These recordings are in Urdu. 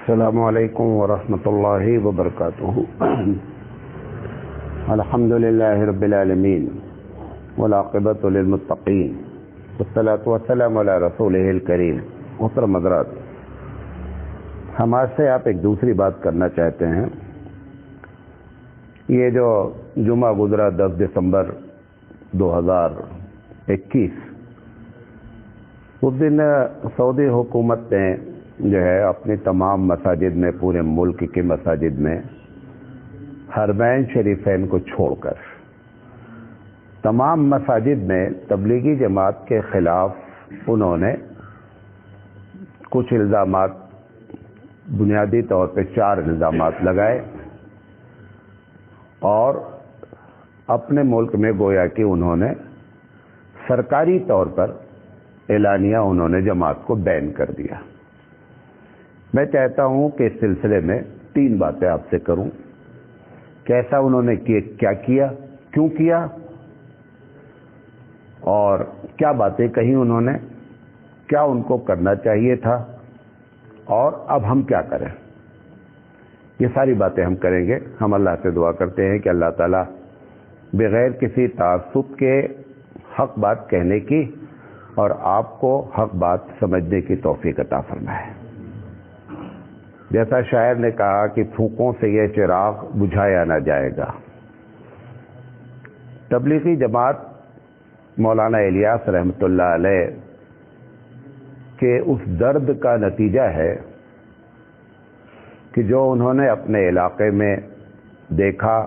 السلام علیکم ورحمۃ اللہ وبرکاتہ۔ الحمد للہ رب العالمین والعاقبۃ للمتقین والصلاۃ والسلام علی رسولہ الکریم۔ محترم حضرات، ہم آج سے آپ ایک دوسری بات کرنا چاہتے ہیں۔ یہ جو جمعہ گزرا 10 دسمبر 2021، اس دن سعودی حکومت نے جو ہے اپنی تمام مساجد میں، پورے ملک کی مساجد میں، حرمین شریفین کو چھوڑ کر تمام مساجد میں تبلیغی جماعت کے خلاف انہوں نے کچھ الزامات، بنیادی طور پہ 4 الزامات لگائے، اور اپنے ملک میں گویا کہ انہوں نے سرکاری طور پر اعلانیہ انہوں نے جماعت کو بین کر دیا۔ میں چاہتا ہوں کہ اس سلسلے میں 3 باتیں آپ سے کروں۔ کیسا انہوں نے کیا کیا، کیوں کیا، اور کیا باتیں کہیں انہوں نے، کیا ان کو کرنا چاہیے تھا، اور اب ہم کیا کریں۔ یہ ساری باتیں ہم کریں گے۔ ہم اللہ سے دعا کرتے ہیں کہ اللہ تعالیٰ بغیر کسی تعصب کے حق بات کہنے کی اور آپ کو حق بات سمجھنے کی توفیق عطا فرمائے۔ جیسا شاعر نے کہا کہ پھونکوں سے یہ چراغ بجھایا نہ جائے گا۔ تبلیغی جماعت مولانا الیاس رحمۃ اللہ علیہ کے اس درد کا نتیجہ ہے کہ جو انہوں نے اپنے علاقے میں دیکھا،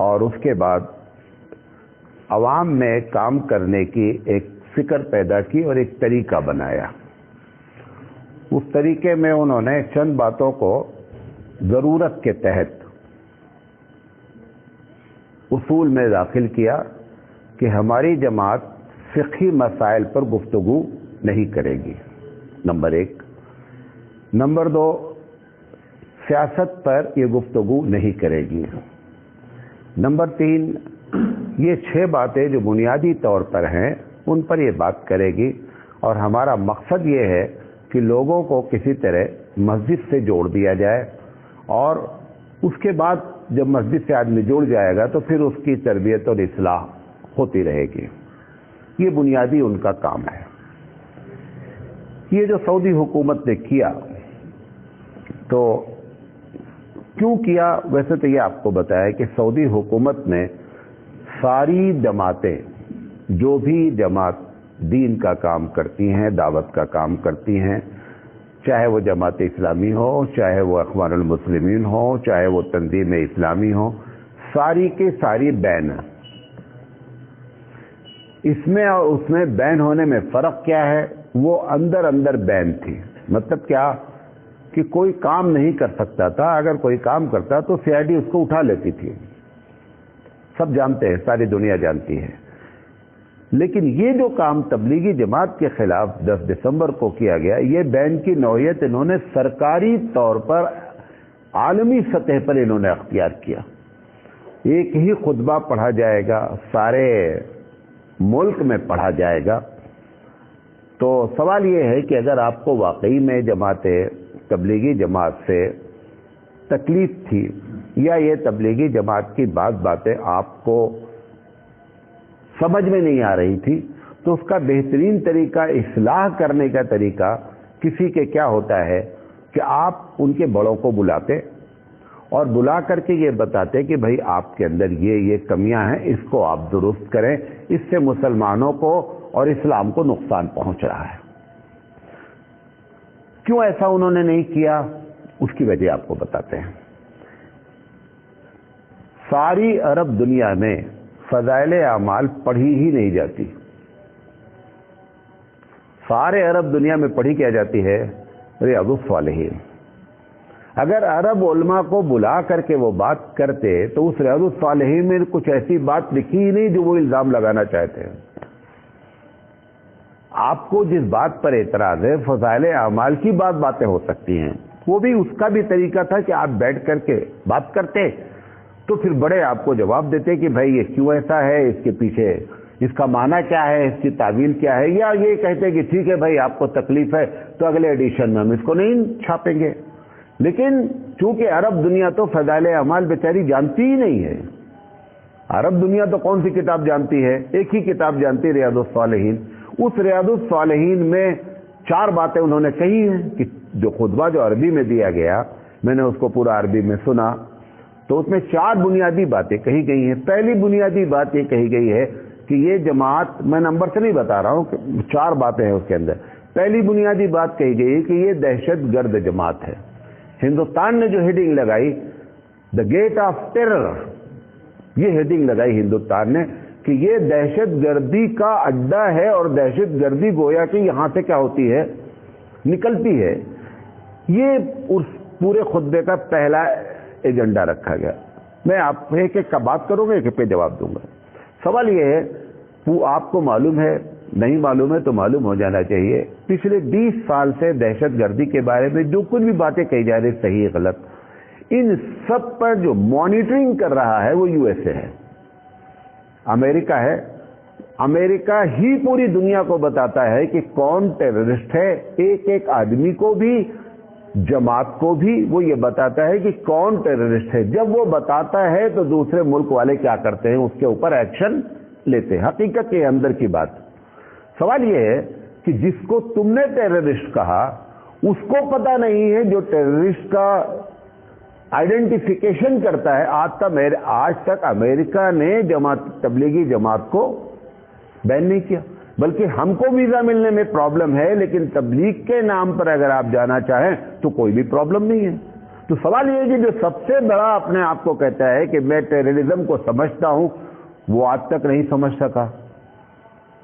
اور اس کے بعد عوام میں کام کرنے کی ایک فکر پیدا کی اور ایک طریقہ بنایا۔ اس طریقے میں انہوں نے چند باتوں کو ضرورت کے تحت اصول میں داخل کیا کہ ہماری جماعت فقہی مسائل پر گفتگو نہیں کرے گی، نمبر 1۔ نمبر 2، سیاست پر یہ گفتگو نہیں کرے گی۔ نمبر 3، یہ 6 باتیں جو بنیادی طور پر ہیں ان پر یہ بات کرے گی، اور ہمارا مقصد یہ ہے کہ لوگوں کو کسی طرح مسجد سے جوڑ دیا جائے، اور اس کے بعد جب مسجد سے آدمی جڑ جائے گا تو پھر اس کی تربیت اور اصلاح ہوتی رہے گی۔ یہ بنیادی ان کا کام ہے۔ یہ جو سعودی حکومت نے کیا، تو کیوں کیا؟ ویسے تو یہ آپ کو بتایا کہ سعودی حکومت نے ساری جماعتیں، جو بھی جماعت دین کا کام کرتی ہیں، دعوت کا کام کرتی ہیں، چاہے وہ جماعت اسلامی ہو، چاہے وہ اخوان المسلمین ہو، چاہے وہ تنظیم اسلامی ہو، ساری کی ساری بین ہے۔ اس میں اور اس میں بین ہونے میں فرق کیا ہے؟ وہ اندر اندر بین تھی۔ مطلب کیا کہ کوئی کام نہیں کر سکتا تھا، اگر کوئی کام کرتا تو CID اس کو اٹھا لیتی تھی۔ سب جانتے ہیں، ساری دنیا جانتی ہے۔ لیکن یہ جو کام تبلیغی جماعت کے خلاف 10 دسمبر کو کیا گیا، یہ بین کی نوعیت انہوں نے سرکاری طور پر عالمی سطح پر انہوں نے اختیار کیا۔ ایک ہی خطبہ پڑھا جائے گا، سارے ملک میں پڑھا جائے گا۔ تو سوال یہ ہے کہ اگر آپ کو واقعی میں تبلیغی جماعت سے تکلیف تھی، یا یہ تبلیغی جماعت کی باتیں آپ کو سمجھ میں نہیں آ رہی تھی، تو اس کا بہترین طریقہ، اصلاح کرنے کا طریقہ کسی کے کیا ہوتا ہے کہ آپ ان کے بڑوں کو بلاتے، اور بلا کر کے یہ بتاتے کہ بھائی آپ کے اندر یہ کمیاں ہیں، اس کو آپ درست کریں، اس سے مسلمانوں کو اور اسلام کو نقصان پہنچ رہا ہے۔ کیوں ایسا انہوں نے نہیں کیا؟ اس کی وجہ آپ کو بتاتے ہیں۔ ساری عرب دنیا میں فضائل اعمال پڑھی ہی نہیں جاتی۔ سارے عرب دنیا میں پڑھی کیا جاتی ہے؟ ریاض الصالحین۔ اگر عرب علماء کو بلا کر کے وہ بات کرتے تو اس ریاض الصالحین میں کچھ ایسی بات لکھی ہی نہیں جو وہ الزام لگانا چاہتے ہیں۔ آپ کو جس بات پر اعتراض ہے، فضائل اعمال کی باتیں ہو سکتی ہیں، وہ بھی اس کا بھی طریقہ تھا کہ آپ بیٹھ کر کے بات کرتے، تو پھر بڑے آپ کو جواب دیتے کہ بھائی یہ کیوں ایسا ہے، اس کے پیچھے اس کا معنی کیا ہے, اس کی تعویل کیا ہے, یا یہ کہتے کہ ٹھیک ہے بھائی آپ کو تکلیف ہے تو اگلے ایڈیشن میں ہم اس کو نہیں چھاپیں گے. لیکن چونکہ عرب دنیا تو فضائل اعمال بیچاری جانتی ہی نہیں ہے. عرب دنیا تو کون سی کتاب جانتی ہے؟ ایک ہی کتاب جانتی ہے, ریاض الصالحین. اس ریاض الصالحین میں 4 باتیں انہوں نے کہی ہیں کہ جو خطبہ جو عربی میں دیا گیا, میں نے اس کو پورا عربی میں سنا, تو اس میں 4 بنیادی باتیں کہی گئی ہیں. پہلی بنیادی بات یہ کہی گئی ہے کہ یہ جماعت, میں نمبر سے نہیں بتا رہا ہوں, 4 باتیں ہیں اس کے اندر. پہلی بنیادی بات کہی گئی کہ یہ دہشت گرد جماعت ہے. ہندوستان نے جو ہیڈنگ لگائی, دا گیٹ آف ٹیرر, یہ ہیڈنگ لگائی ہندوستان نے کہ یہ دہشت گردی کا اڈا ہے, اور دہشت گردی گویا کہ یہاں سے کیا ہوتی ہے, نکلتی ہے. یہ اس پورے خطبے کا پہلا ایجنڈا رکھا گیا. میں آپ ایک ایک کا بات کروں گا, ایک ایک پہ جواب دوں گا. سوال یہ ہے, وہ آپ کو معلوم ہے, نہیں معلوم ہے تو معلوم ہو جانا چاہیے, پچھلے 20 سال سے دہشت گردی کے بارے میں جو کچھ بھی باتیں کہی جا رہی, صحیح غلط, ان سب پر جو مانیٹرنگ کر رہا ہے وہ یو ایس اے ہے, امریکہ ہے. امریکہ ہی پوری دنیا کو بتاتا ہے کہ کون ٹیررسٹ ہے. ایک ایک آدمی کو بھی, جماعت کو بھی وہ یہ بتاتا ہے کہ کون ٹیررسٹ ہے. جب وہ بتاتا ہے تو دوسرے ملک والے کیا کرتے ہیں, اس کے اوپر ایکشن لیتے ہیں. حقیقت کے اندر کی بات. سوال یہ ہے کہ جس کو تم نے ٹیررسٹ کہا اس کو پتا نہیں ہے جو ٹیررسٹ کا آئیڈینٹیفیکیشن کرتا ہے. آج تک امریکہ نے تبلیغی جماعت کو بین نہیں کیا, بلکہ ہم کو ویزا ملنے میں پرابلم ہے, لیکن تبلیغ کے نام پر اگر آپ جانا چاہیں تو کوئی بھی پرابلم نہیں ہے. تو سوال یہ ہے کہ جو سب سے بڑا اپنے آپ کو کہتا ہے کہ میں ٹیررزم کو سمجھتا ہوں, وہ آج تک نہیں سمجھ سکا.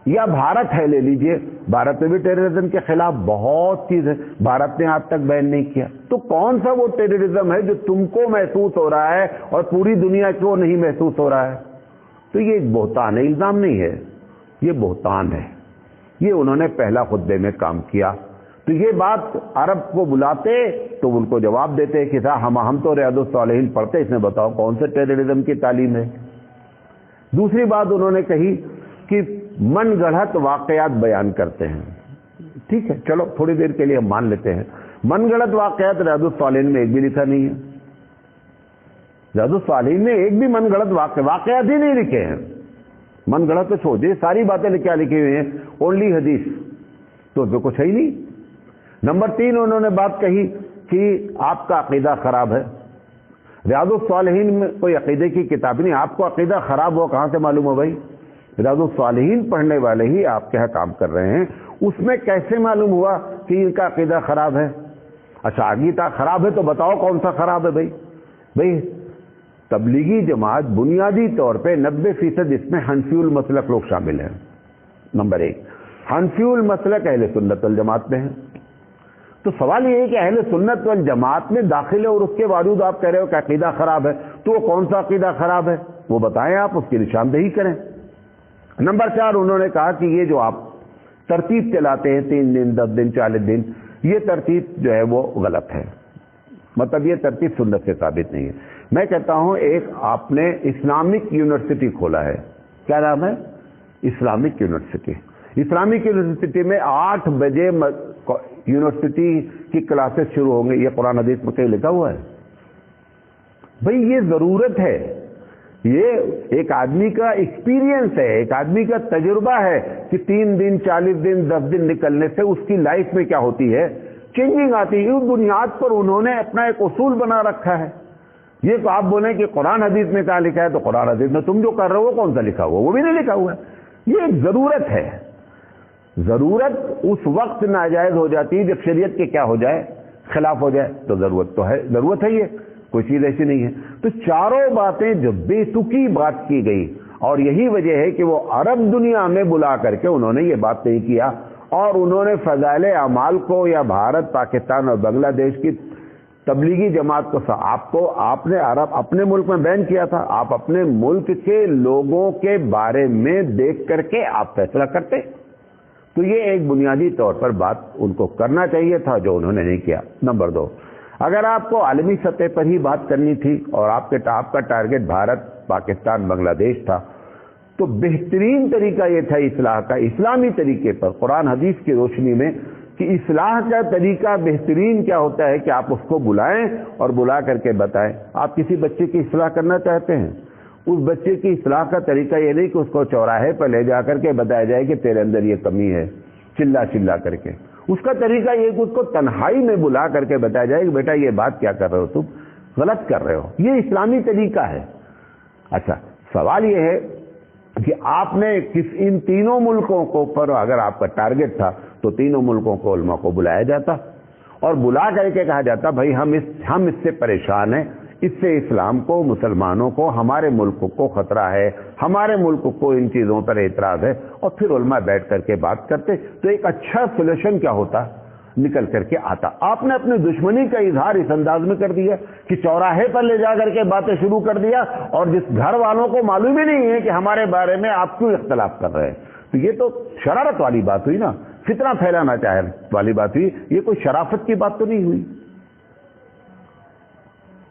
یا بھارت ہے, لے لیجئے, بھارت میں بھی ٹیررزم کے خلاف بہت چیز ہے, بھارت نے آج تک بین نہیں کیا. تو کون سا وہ ٹیررزم ہے جو تم کو محسوس ہو رہا ہے اور پوری دنیا کو نہیں محسوس ہو رہا ہے؟ تو یہ ایک بہتان ہے, الزام نہیں ہے, یہ بہتان ہے. یہ انہوں نے پہلا خطبے میں کام کیا. تو یہ بات عرب کو بلاتے تو ان کو جواب دیتے کہ ہم تو ریاض الصالحین پڑھتے, اس میں بتاؤ کون سے ٹیررزم کی تعلیم ہے. دوسری بات انہوں نے کہی کہ من گڑھت واقعات بیان کرتے ہیں. ٹھیک ہے, چلو تھوڑی دیر کے لیے ہم مان لیتے ہیں, من گڑھت واقعات ریاض الصالحین میں ایک بھی لکھا نہیں ہے. ریاض الصالحین میں ایک بھی من گڑھت واقعات ہی نہیں لکھے ہیں. من گڑھت تو چھوڑ دیجیے, ساری باتیں کیا لکھی ہوئی ہیں, اونلی حدیث, تو اس میں کچھ ہے ہی نہیں. نمبر 3 انہوں نے بات کہی کہ آپ کا عقیدہ خراب ہے. ریاض الصالحین میں کوئی عقیدے کی کتاب نہیں, آپ کو عقیدہ خراب ہو کہاں سے معلوم ہو بھائی؟ ریاض الصالحین پڑھنے والے ہی آپ کے یہاں کام کر رہے ہیں, اس میں کیسے معلوم ہوا کہ ان کا عقیدہ خراب ہے؟ اچھا عقیدہ خراب ہے تو بتاؤ کون سا خراب ہے بھائی تبلیغی جماعت بنیادی طور پہ 90% اس میں حنفی المسلک لوگ شامل ہیں. نمبر 1, حنفی المسلک اہل سنت والجماعت میں ہیں. تو سوال یہ ہے کہ اہل سنت والجماعت میں داخل ہے اور اس کے باوجود آپ کہہ رہے ہو کہ عقیدہ خراب ہے, تو وہ کون سا عقیدہ خراب ہے وہ بتائیں, آپ اس کی نشاندہی کریں. نمبر 4 انہوں نے کہا کہ یہ جو آپ ترتیب چلاتے ہیں 3 دن 10 دن 40 دن, یہ ترتیب جو ہے وہ غلط ہے, مطلب یہ ترتیب سنت سے ثابت نہیں ہے. میں کہتا ہوں ایک آپ نے اسلامک یونیورسٹی کھولا ہے, کیا نام ہے؟ Islamic university. اسلامک یونیورسٹی میں 8 بجے یونیورسٹی کی کلاسز شروع ہوں گے, یہ قرآن حدیث میں کہیں لکھا ہوا ہے؟ بھئی یہ ضرورت ہے, یہ ایک آدمی کا ایکسپیرینس ہے, ایک آدمی کا تجربہ ہے کہ 3 دن 40 دن 10 دن نکلنے سے اس کی لائف میں کیا ہوتی ہے, چینجنگ آتی ہے. اس بنیاد پر انہوں نے اپنا ایک اصول بنا رکھا ہے. یہ تو آپ بولیں کہ قرآن حدیث میں کیا لکھا ہے, تو قرآن حدیث میں تم جو کر رہے ہو وہ کون سا لکھا ہوا, وہ بھی نہیں لکھا ہوا ہے. یہ ایک ضرورت ہے. ضرورت اس وقت ناجائز ہو جاتی ہے جب شریعت کے کیا ہو جائے, خلاف ہو جائے. تو ضرورت تو ہے, ضرورت ہے, یہ کوئی چیز ایسی نہیں ہے. تو چاروں باتیں جو بے تکی بات کی گئی, اور یہی وجہ ہے کہ وہ عرب دنیا میں بلا کر کے انہوں نے یہ بات نہیں کیا, اور انہوں نے فضائل اعمال کو یا بھارت پاکستان اور بنگلہ دیش کی تبلیغی جماعت کو آپ نے عرب اپنے ملک میں بین کیا تھا. آپ اپنے ملک کے لوگوں کے بارے میں دیکھ کر کے آپ فیصلہ کرتے. تو یہ ایک بنیادی طور پر بات ان کو کرنا چاہیے تھا جو انہوں نے نہیں کیا. نمبر 2, اگر آپ کو عالمی سطح پر ہی بات کرنی تھی اور آپ کا ٹارگٹ بھارت پاکستان بنگلہ دیش تھا, تو بہترین طریقہ یہ تھا اصلاح کا اسلامی طریقے پر، قرآن حدیث کی روشنی میں، کہ اصلاح کا طریقہ بہترین کیا ہوتا ہے کہ آپ اس کو بلائیں اور بلا کر کے بتائیں۔ آپ کسی بچے کی اصلاح کرنا چاہتے ہیں، اس بچے کی اصلاح کا طریقہ یہ نہیں کہ اس کو چوراہے پر لے جا کر کے بتایا جائے کہ تیرے اندر یہ کمی ہے چلا چلا کر کے۔ اس کا طریقہ یہ کہ اس کو تنہائی میں بلا کر کے بتایا جائے کہ بیٹا یہ بات کیا کر رہے ہو، تم غلط کر رہے ہو، یہ اسلامی طریقہ ہے۔ اچھا، سوال یہ ہے کہ آپ نے ان تینوں ملکوں کو پر اگر آپ کا ٹارگٹ تھا تو تینوں ملکوں کو علماء کو بلایا جاتا اور بلا کر کے کہا جاتا بھائی ہم اس سے پریشان ہیں، اس سے اسلام کو، مسلمانوں کو، ہمارے ملک کو خطرہ ہے، ہمارے ملک کو ان چیزوں پر اعتراض ہے، اور پھر علماء بیٹھ کر کے بات کرتے تو ایک اچھا سولوشن کیا ہوتا نکل کر کے آتا۔ آپ نے اپنی دشمنی کا اظہار اس انداز میں کر دیا کہ چوراہے پر لے جا کر کے باتیں شروع کر دیا، اور جس گھر والوں کو معلوم ہی نہیں ہے کہ ہمارے بارے میں آپ کیوں اختلاف کر رہے ہیں، تو یہ تو شرارت والی بات ہوئی نا، فتنہ پھیلانا چاہے والی بات ہوئی، یہ کوئی شرافت کی بات تو نہیں ہوئی۔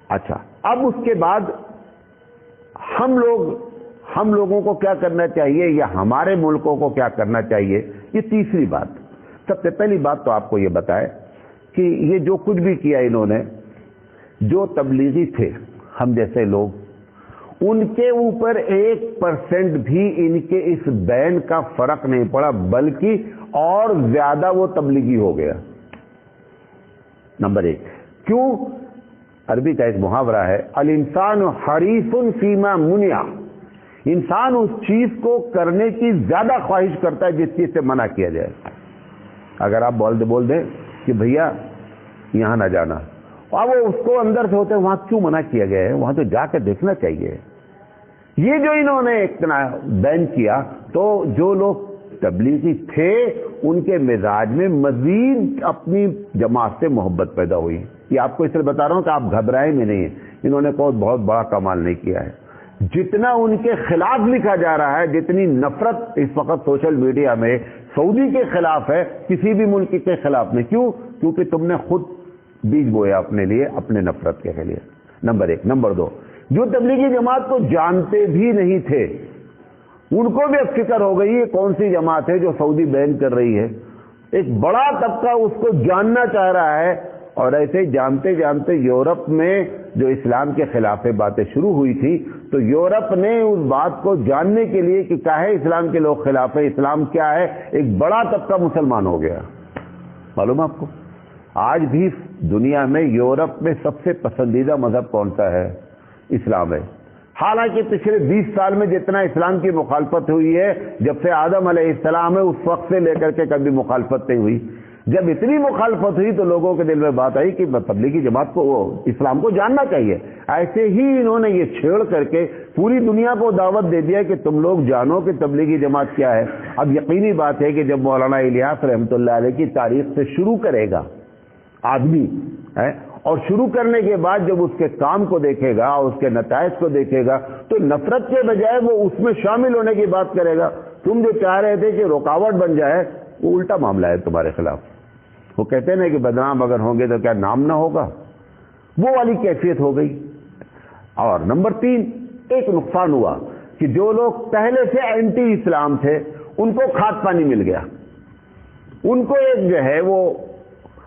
اچھا، اب اس کے بعد ہم لوگوں کو کیا کرنا چاہیے یا ہمارے ملکوں کو کیا کرنا چاہیے، یہ تیسری بات۔ سب سے پہلی بات تو آپ کو یہ بتائے کہ یہ جو کچھ بھی کیا انہوں نے، جو تبلیغی تھے ہم جیسے لوگ، ان کے اوپر 1% بھی ان کے اس بین کا فرق نہیں پڑا، بلکہ اور زیادہ وہ تبلیغی ہو گیا۔ نمبر 1، کیوں؟ عربی کا ایک محاورہ ہے، الانسان حریص فیما منع، انسان اس چیز کو کرنے کی زیادہ خواہش کرتا ہے جس چیز سے منع کیا جائے۔ اگر آپ بول دیں کہ بھیا یہاں نہ جانا، اور وہ اس کو اندر سے ہوتے ہیں وہاں کیوں منع کیا گیا ہے، وہاں تو جا کے دیکھنا چاہیے۔ یہ جو انہوں نے اتنا بین کیا، تو جو لوگ تبلیغی تھے ان کے مزاج میں مزید اپنی جماعت سے محبت پیدا ہوئی۔ یہ آپ کو اس لیے بتا رہا ہوں کہ آپ گھبرائیں بھی نہیں، انہوں نے کوئی بہت بڑا کمال نہیں کیا ہے۔ جتنا ان کے خلاف لکھا جا رہا ہے، جتنی نفرت اس وقت سوشل میڈیا میں سعودی کے خلاف ہے، کسی بھی ملک کے خلاف نہیں۔ کیوں؟ کیونکہ تم نے خود بیج بویا اپنے لیے، اپنے نفرت کے لیے۔ نمبر 1۔ نمبر 2، جو تبلیغی جماعت کو جانتے بھی نہیں تھے ان کو بھی اب فکر ہو گئی ہے کون سی جماعت ہے جو سعودی بین کر رہی ہے۔ ایک بڑا طبقہ اس کو جاننا چاہ رہا ہے، اور ایسے جانتے جانتے یورپ میں جو اسلام کے خلاف باتیں شروع ہوئی تھی، تو یورپ نے اس بات کو جاننے کے لیے کہ کیا ہے اسلام کے لوگ خلاف ہے، اسلام کیا ہے، ایک بڑا طبقہ مسلمان ہو گیا۔ معلوم آپ کو آج بھی دنیا میں یورپ میں سب سے پسندیدہ مذہب کون سا ہے؟ اسلام ہے۔ حالانکہ پچھلے 20 سال میں جتنا اسلام کی مخالفت ہوئی ہے، جب سے آدم علیہ السلام ہے اس وقت سے لے کر کے کبھی مخالفت نہیں ہوئی۔ جب اتنی مخالفت ہوئی تو لوگوں کے دل میں بات آئی کہ تبلیغی جماعت کو، اسلام کو جاننا چاہیے۔ ایسے ہی انہوں نے یہ چھیڑ کر کے پوری دنیا کو دعوت دے دیا کہ تم لوگ جانو کہ تبلیغی جماعت کیا ہے۔ اب یقینی بات ہے کہ جب مولانا الیاس رحمۃ اللہ علیہ کی تاریخ سے شروع کرے گا آدمی، اور شروع کرنے کے بعد جب اس کے کام کو دیکھے گا اور اس کے نتائج کو دیکھے گا، تو نفرت کے بجائے وہ اس میں شامل ہونے کی بات کرے گا۔ تم جو چاہ رہے تھے کہ رکاوٹ بن جائے، وہ الٹا معاملہ ہے تمہارے خلاف۔ وہ کہتے ہیں نا کہ بدنام اگر ہوں گے تو کیا نام نہ ہوگا، وہ والی کیفیت ہو گئی۔ اور نمبر 3، ایک نقصان ہوا کہ جو لوگ پہلے سے اینٹی اسلام تھے ان کو کھاد پانی مل گیا۔ ان کو ایک جو ہے وہ،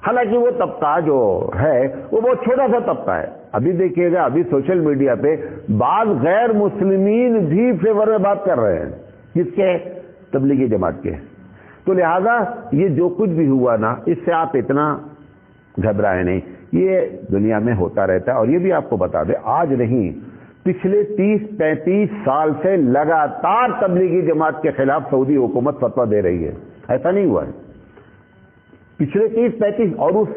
حالانکہ وہ طبقہ جو ہے وہ بہت چھوٹا سا طبقہ ہے۔ ابھی دیکھیے گا، ابھی سوشل میڈیا پہ بعض غیر مسلمین بھی فیور میں بات کر رہے ہیں، جس کے تبلیغی جماعت کے۔ تو لہذا یہ جو کچھ بھی ہوا نا، اس سے آپ اتنا گھبرائے نہیں، یہ دنیا میں ہوتا رہتا ہے۔ اور یہ بھی آپ کو بتا دیں، آج نہیں، پچھلے 30-35 سال سے لگاتار تبلیغی جماعت کے خلاف سعودی حکومت فتویٰ دے رہی ہے، ایسا نہیں ہوا ہے۔ پچھلے 30-35، اور اس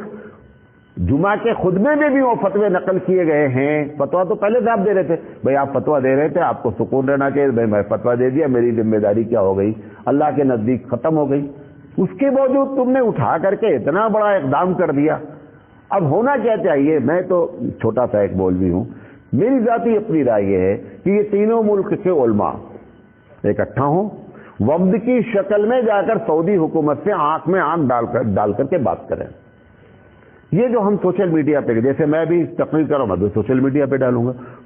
جمعہ کے خطبے میں بھی وہ فتوے نقل کیے گئے ہیں۔ فتویٰ تو پہلے سے آپ دے رہے تھے، بھائی آپ فتویٰ دے رہے تھے، آپ کو سکون رہنا چاہیے، بھائی میں فتویٰ دے دیا، میری ذمہ داری کیا ہو گئی، اللہ کے نزدیک ختم ہو گئی۔ اس کے باوجود تم نے اٹھا کر کے اتنا بڑا اقدام کر دیا۔ اب ہونا کیا چاہیے؟ میں تو چھوٹا سا ایک مولوی ہوں، میری ذاتی اپنی رائے یہ ہے کہ یہ تینوں ملک کے علماء اکٹھا ہوں، وفد کی شکل میں جا کر سعودی حکومت سے آنکھ میں آنکھ ڈال کر کے بات کریں۔ یہ جو ہم سوشل میڈیا پہ، جیسے میں بھی تقریر کر رہا ہوں، میں بھی سوشل میڈیا پہ ڈالوں گا،